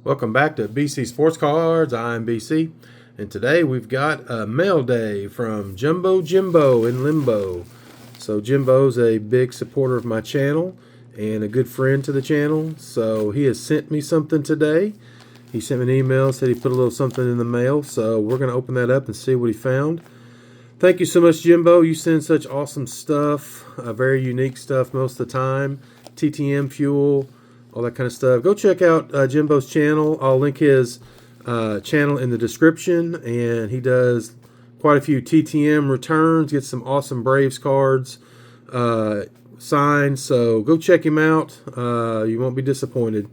Welcome back to BC Sports Cards. I'm BC, and today we've got a mail day from Jumbo Jimbo in Limbo. So Jimbo's a big supporter of my channel and a good friend to the channel, so he has sent me something today. He sent me an email, said he put a little something in the mail, so we're going to open that up and see what he found. Thank you so much, Jimbo. You send such awesome stuff, very unique stuff most of the time. TTM fuel, all that kind of stuff. Go check out Jimbo's channel. I'll link his channel in the description, and he does quite a few TTM returns, gets some awesome Braves cards signed, so go check him out. You won't be disappointed.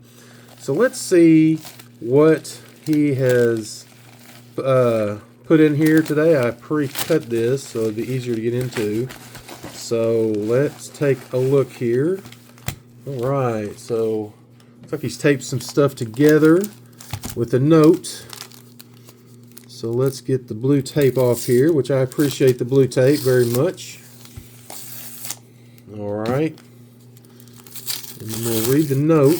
So let's see what he has put in here today. I pre-cut this so it'd be easier to get into. So let's take a look here. All right, so looks like he's taped some stuff together with a note. So let's get the blue tape off here, which I appreciate the blue tape very much. All right, and then we'll read the note,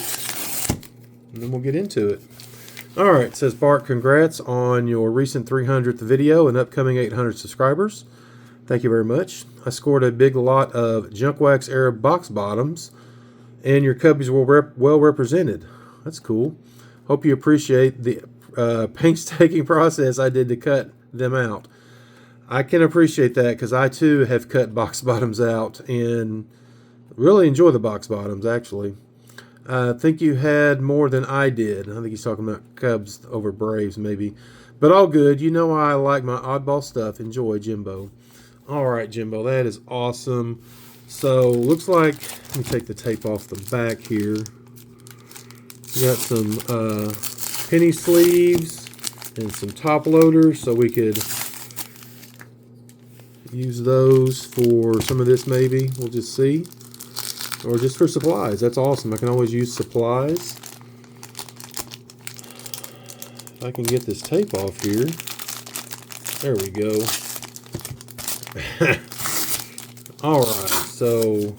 and then we'll get into it. All right, it says, Bart, congrats on your recent 300th video and upcoming 800 subscribers. Thank you very much. I scored a big lot of Junk Wax era box bottoms, and your cubbies were well represented. That's cool. Hope you appreciate the painstaking process I did to cut them out. I can appreciate that because I too have cut box bottoms out and really enjoy the box bottoms, actually. I think you had more than I did. I think he's talking about Cubs over Braves, maybe. But all good. You know I like my oddball stuff. Enjoy, Jimbo. All right, Jimbo, that is awesome. So, looks like, let me take the tape off the back here. We got some penny sleeves and some top loaders, so we could use those for some of this maybe. We'll just see. Or just for supplies. That's awesome. I can always use supplies. If I can get this tape off here. There we go. Alright, so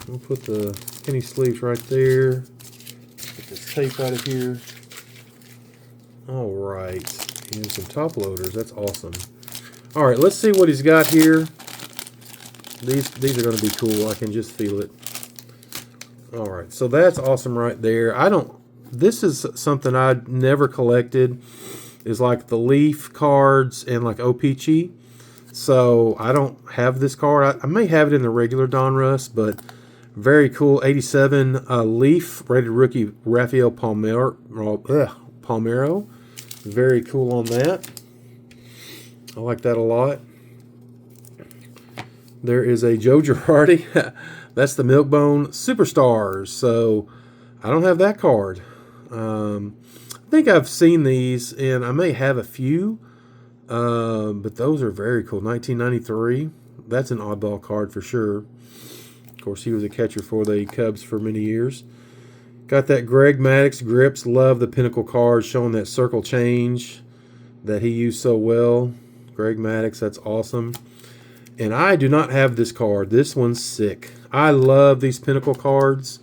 we'll put the penny sleeves right there. Get this tape out of here. Alright, and some top loaders. That's awesome. Alright, let's see what he's got here. These are going to be cool. I can just feel it. Alright, so that's awesome right there. This is something I'd never collected, is like the Leaf cards and like O-Pee-Chee. So I don't have this card. I may have it in the regular Donruss, but very cool. 87 Leaf rated rookie Rafael Palmeiro. Very cool on that. I like that a lot. There is a Joe Girardi. That's the Milkbone Superstars. So I don't have that card. I think I've seen these, and I may have a few. But those are very cool. 1993. That's an oddball card for sure. Of course, he was a catcher for the Cubs for many years. Got that Greg Maddux grips. Love the Pinnacle card showing that circle change that he used so well. Greg Maddux, that's awesome. And I do not have this card. This one's sick. I love these Pinnacle cards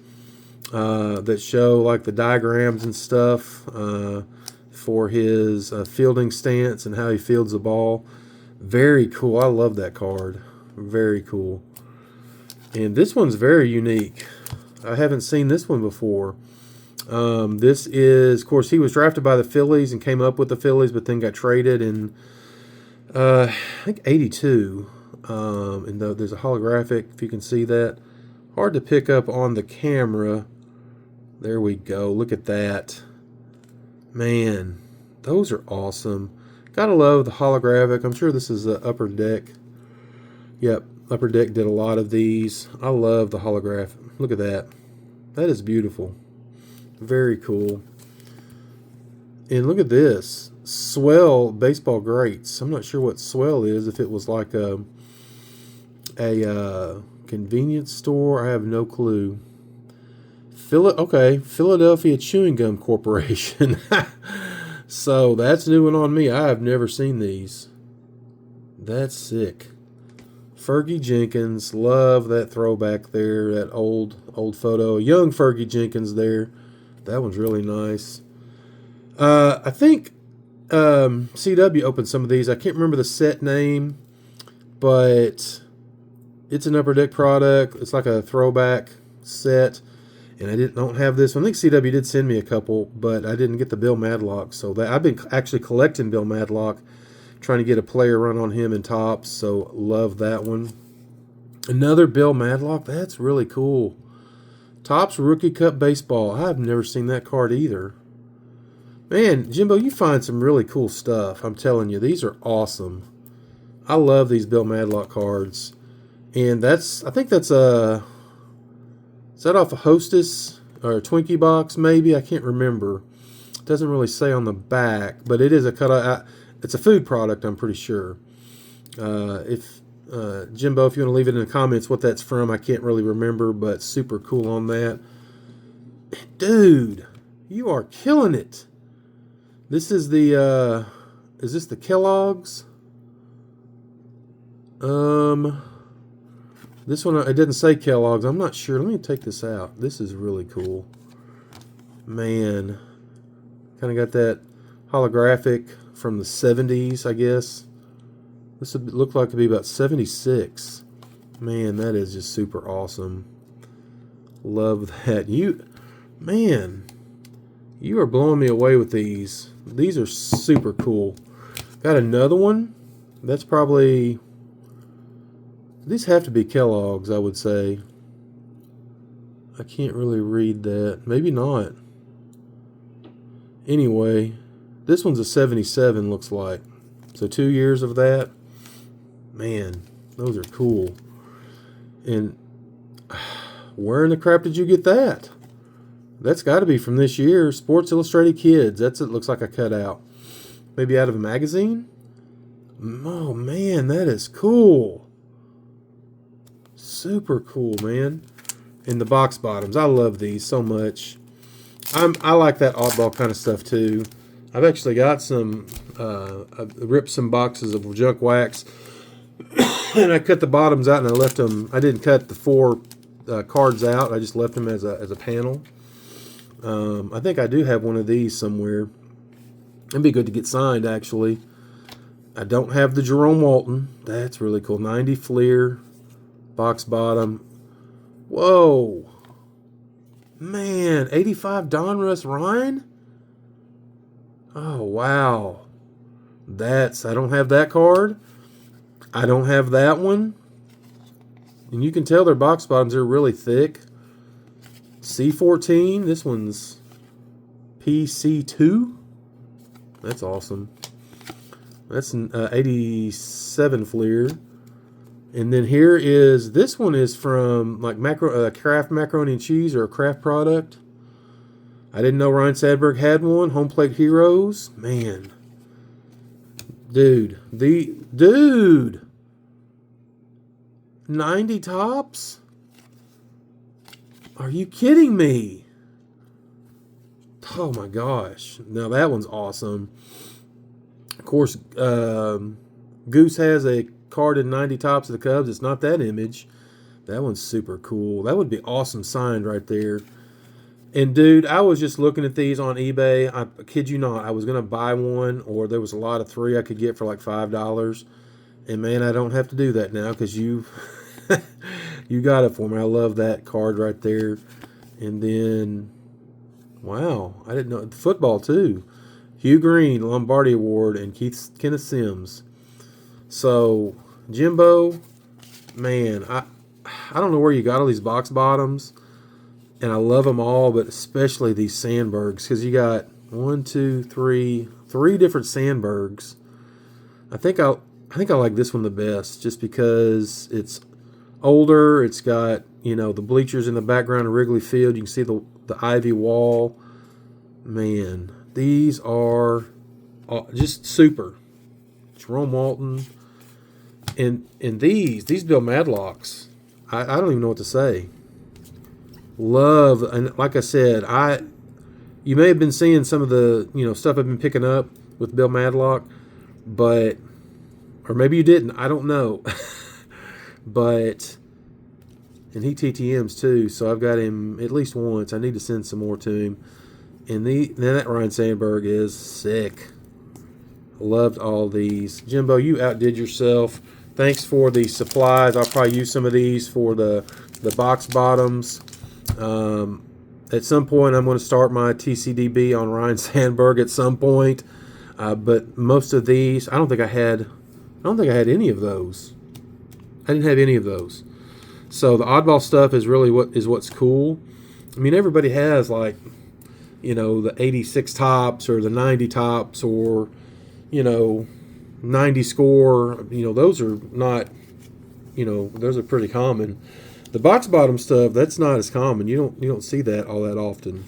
that show like the diagrams and stuff for his fielding stance and how he fields the ball. Very cool. I love that card. Very cool. And this one's very unique. I haven't seen this one before. This is, of course, he was drafted by the Phillies and came up with the Phillies, but then got traded in, I think, 82. And there's a holographic, if you can see that. Hard to pick up on the camera. There we go. Look at that. Man, those are awesome. Gotta love the holographic. I'm sure this is the Upper Deck. Yep, Upper Deck did a lot of these. I love the holographic. Look at that. That is beautiful. Very cool. And look at this. Swell Baseball Greats. I'm not sure what Swell is. If it was like a convenience store, I have no clue. Okay, Philadelphia Chewing Gum Corporation. So that's new one on me. I have never seen these. That's sick. Fergie Jenkins, love that throwback there, that old photo. Young Fergie Jenkins there. That one's really nice. I think CW opened some of these. I can't remember the set name, but it's an Upper Deck product. It's like a throwback set, and I don't have this one. I think CW did send me a couple, but I didn't get the Bill Madlock. So I've been actually collecting Bill Madlock, trying to get a player run on him in Topps. So love that one. Another Bill Madlock. That's really cool. Topps Rookie Cup Baseball. I've never seen that card either. Man, Jimbo, you find some really cool stuff. I'm telling you, these are awesome. I love these Bill Madlock cards. And I think that's is that off a Hostess or a Twinkie box maybe? I can't remember. It doesn't really say on the back, but it is it's a food product, I'm pretty sure. Jimbo, if you want to leave it in the comments what that's from, I can't really remember, but super cool on that. Dude, you are killing it. This is is this the Kellogg's? This one, it didn't say Kellogg's. I'm not sure. Let me take this out. This is really cool. Man, kind of got that holographic from the 70s, I guess. This would look like to be about 76. Man, that is just super awesome. Love that. Man, you are blowing me away with these. These are super cool. Got another one. That's probably... These have to be Kellogg's, I would say. I can't really read that. Maybe not. Anyway, this one's a 77, looks like. So 2 years of that. Man, those are cool. And where in the crap did you get that? That's got to be from this year. Sports Illustrated Kids. It looks like a cutout. Maybe out of a magazine? Oh, man, that is cool. Super cool, man. And the box bottoms. I love these so much. I like that oddball kind of stuff, too. I've actually got some... I ripped some boxes of junk wax. And I cut the bottoms out and I left them. I didn't cut the 4 cards out. I just left them as a panel. I think I do have one of these somewhere. It'd be good to get signed, actually. I don't have the Jerome Walton. That's really cool. 90 Fleer. Box bottom. Whoa. Man, 85 Donruss Ryan? Oh, wow. I don't have that card. I don't have that one. And you can tell their box bottoms are really thick. C14. This one's PC2. That's awesome. That's an 87 Fleer. And then this one is from like Kraft macaroni and cheese or a Kraft product. I didn't know Ryan Sadberg had one. Home Plate Heroes. Man. Dude. 90 Topps? Are you kidding me? Oh my gosh. Now that one's awesome. Of course, Goose has a card in 90 Topps of the Cubs. It's not that image. That one's super cool. That would be awesome signed right there. And dude, I was just looking at these on eBay. I kid you not, I was going to buy one, or there was a lot of 3 I could get for like $5. And man, I don't have to do that now because you got it for me. I love that card right there. And then, wow, I didn't know. Football too. Hugh Green, Lombardi Award, and Kenneth Sims. So, Jimbo, man, I don't know where you got all these box bottoms. And I love them all, but especially these Sandbergs, because you got 3 different Sandbergs. I think I like this one the best, just because it's older. It's got the bleachers in the background of Wrigley Field. You can see the ivy wall. Man, these are just super. Jerome Walton, and these Bill Madlocks. I don't even know what to say. Love, and like I said, you may have been seeing some of the stuff I've been picking up with Bill Madlock, or maybe you didn't. I don't know, and he TTMs too, so I've got him at least once. I need to send some more to him. And then that Ryan Sandberg is sick. Loved all these. Jimbo, you outdid yourself. Thanks for the supplies. I'll probably use some of these for the box bottoms. At some point, I'm going to start my TCDB on Ryan Sandberg at some point. But most of these, I don't think I had any of those. I didn't have any of those. So the oddball stuff is really what's cool. I mean, everybody has, like, you know, the 86 tops or the 90 tops or, you know, 90 score. You know, those are not, you know, those are pretty common. The box bottom stuff, that's not as common. You don't see that all that often,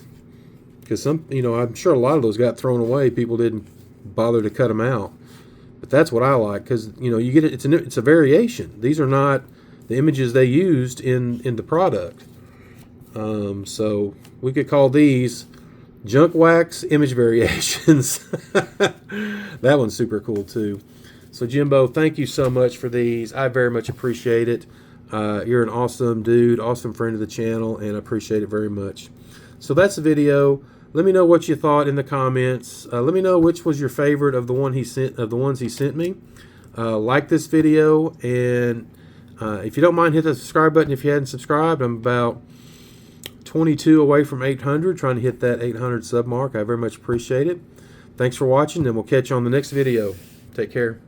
because some, you know, I'm sure a lot of those got thrown away. People didn't bother to cut them out. But that's what I like, because, you know, you get it. It's a variation. These are not the images they used in the product. So we could call these junk wax image variations. That one's super cool too. So Jimbo, thank you so much for these. I very much appreciate it. You're an awesome dude, awesome friend of the channel, and I appreciate it very much. So that's the video. Let me know what you thought in the comments. Let me know which was your favorite of the ones he sent me. Like this video, and if you don't mind, hit the subscribe button if you hadn't subscribed. I'm about 22 away from 800, trying to hit that 800 sub mark. I very much appreciate it. Thanks for watching, and we'll catch you on the next video. Take care.